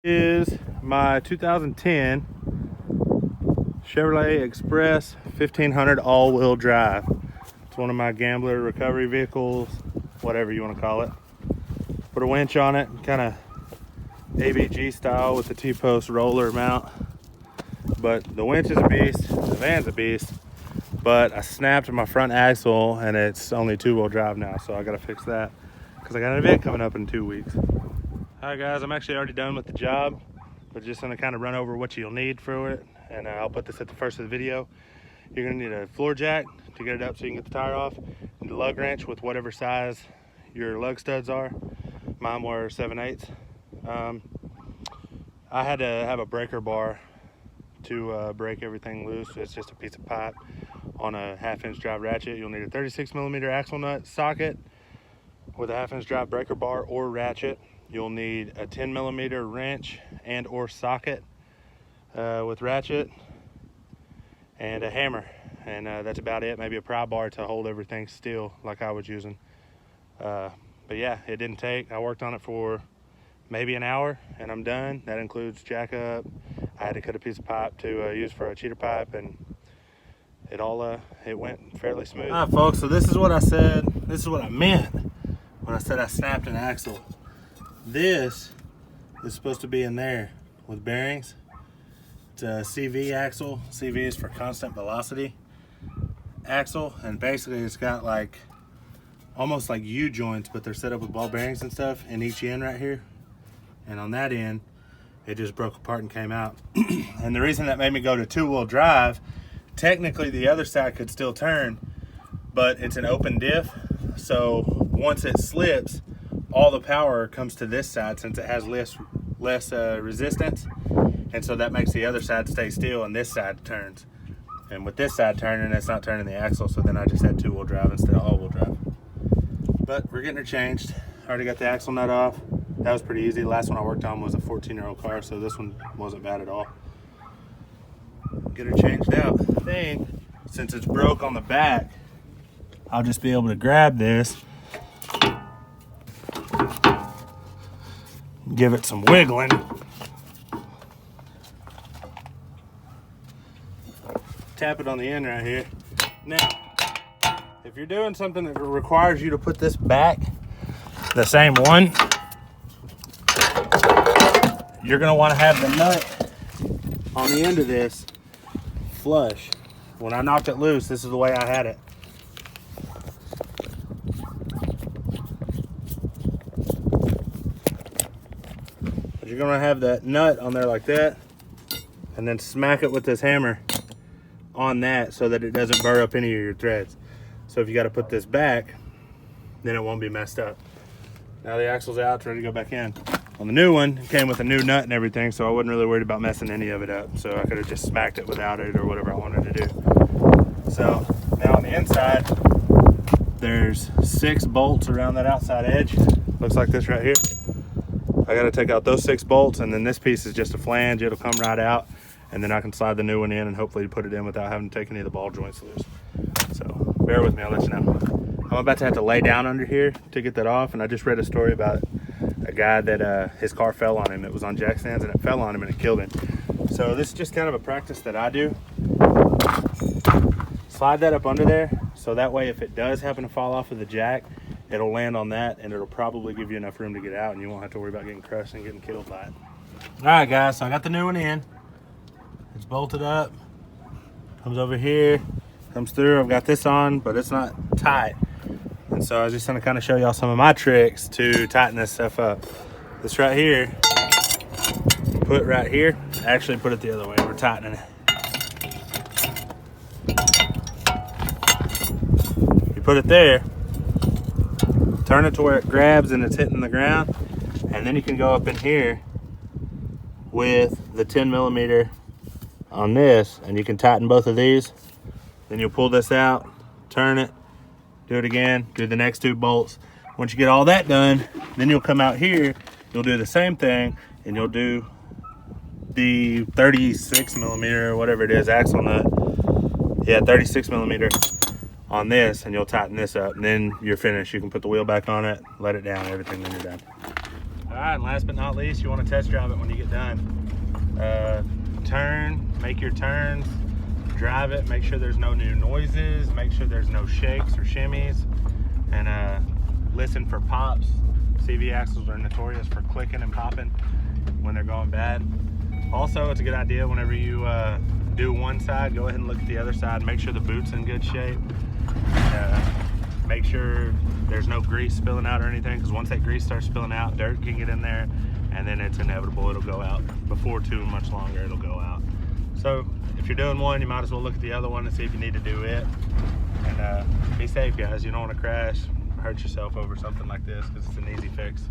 Is my 2010 Chevrolet Express 1500 all-wheel drive. It's one of my gambler recovery vehicles, whatever you want to call it. Put a winch on it, kind of ABG style with the T-post roller mount. But the winch is a beast, the van's a beast. But I snapped my front axle and it's only two-wheel drive now, so I gotta fix that because I got an event coming up in 2 weeks. Alright guys, I'm actually already done with the job, but just gonna kind of run over what you'll need for it, and I'll put this at the first of the video. You're gonna need a floor jack to get it up so you can get the tire off, and a lug wrench with whatever size your lug studs are. Mine were 7/8. I had to have a breaker bar to break everything loose. It's just a piece of pipe on a 1/2-inch drive ratchet. You'll need a 36mm axle nut socket with a 1/2-inch drive breaker bar or ratchet. You'll need a 10mm wrench and or socket with ratchet, and a hammer, and that's about it. Maybe a pry bar to hold everything still like I was using. But yeah, it didn't take. I worked on it for maybe an hour and I'm done. That includes jack up. I had to cut a piece of pipe to use for a cheater pipe, and it all it went fairly smooth. All right folks, so this is what I said, this is what I meant when I said I snapped an axle. This is supposed to be in there with bearings. It's a CV axle. CV is for constant velocity axle, and basically it's got like almost like U-joints, but they're set up with ball bearings and stuff in each end right here. And on that end, it just broke apart and came out. And the reason that made me go to two-wheel drive, technically the other side could still turn, but it's an open diff. So once it slips, all the power comes to this side since it has less resistance, and so that makes the other side stay still and this side turns. And with this side turning, it's not turning the axle, so then I just had two-wheel drive instead of all-wheel drive. But we're getting her changed. Already got the axle nut off. That was pretty easy. The last one I worked on was a 14-year-old car, so this one wasn't bad at all. Get her changed out. I think since it's broke on the back, I'll just be able to grab this, give it some wiggling, tap it on the end right here. Now, if you're doing something that requires you to put this back, the same one, you're gonna wanna have the nut on the end of this flush. When I knocked it loose, this is the way I had it. You're gonna have that nut on there like that, and then smack it with this hammer on that so that it doesn't burr up any of your threads. So if you gotta put this back, then it won't be messed up. Now the axle's out, it's ready to go back in. On the new one, it came with a new nut and everything, so I wasn't really worried about messing any of it up. So I could have just smacked it without it or whatever I wanted to do. So now on the inside, there's 6 bolts around that outside edge. Looks like this right here. I gotta take out those 6 bolts, and then this piece is just a flange. It'll come right out, and then I can slide the new one in and hopefully put it in without having to take any of the ball joints loose. So bear with me, I'll let you know. I'm about to have to lay down under here to get that off, and I just read a story about a guy that his car fell on him. It was on jack stands and it fell on him and it killed him. So this is just kind of a practice that I do. Slide that up under there, so that way if it does happen to fall off of the jack, it'll land on that, and it'll probably give you enough room to get out, and you won't have to worry about getting crushed and getting killed by it. All right guys, so I got the new one in. It's bolted up, comes over here, comes through. I've got this on, but it's not tight. And so I was just gonna kind of show y'all some of my tricks to tighten this stuff up. This right here, put right here, actually put it the other way, we're tightening it. You put it there, turn it to where it grabs and it's hitting the ground, and then you can go up in here with the 10mm on this, and you can tighten both of these. Then you'll pull this out, turn it, do it again, do the next 2 bolts. Once you get all that done, then you'll come out here, you'll do the same thing, and you'll do the 36mm or whatever it is, axle nut. Yeah, 36mm on this, and you'll tighten this up, and then you're finished. You can put the wheel back on it, let it down, everything, then you're done. All right, and last but not least, you want to test drive it when you get done. Make your turns, drive it, make sure there's no new noises, make sure there's no shakes or shimmies, and listen for pops. CV axles are notorious for clicking and popping when they're going bad. Also, it's a good idea whenever you do one side, go ahead and look at the other side, make sure the boot's in good shape. Make sure there's no grease spilling out or anything, because once that grease starts spilling out, dirt can get in there, and then it's inevitable it'll go out. Before too much longer, it'll go out. So if you're doing one, you might as well look at the other one and see if you need to do it. And be safe, guys. You don't want to crash, hurt yourself over something like this, because it's an easy fix.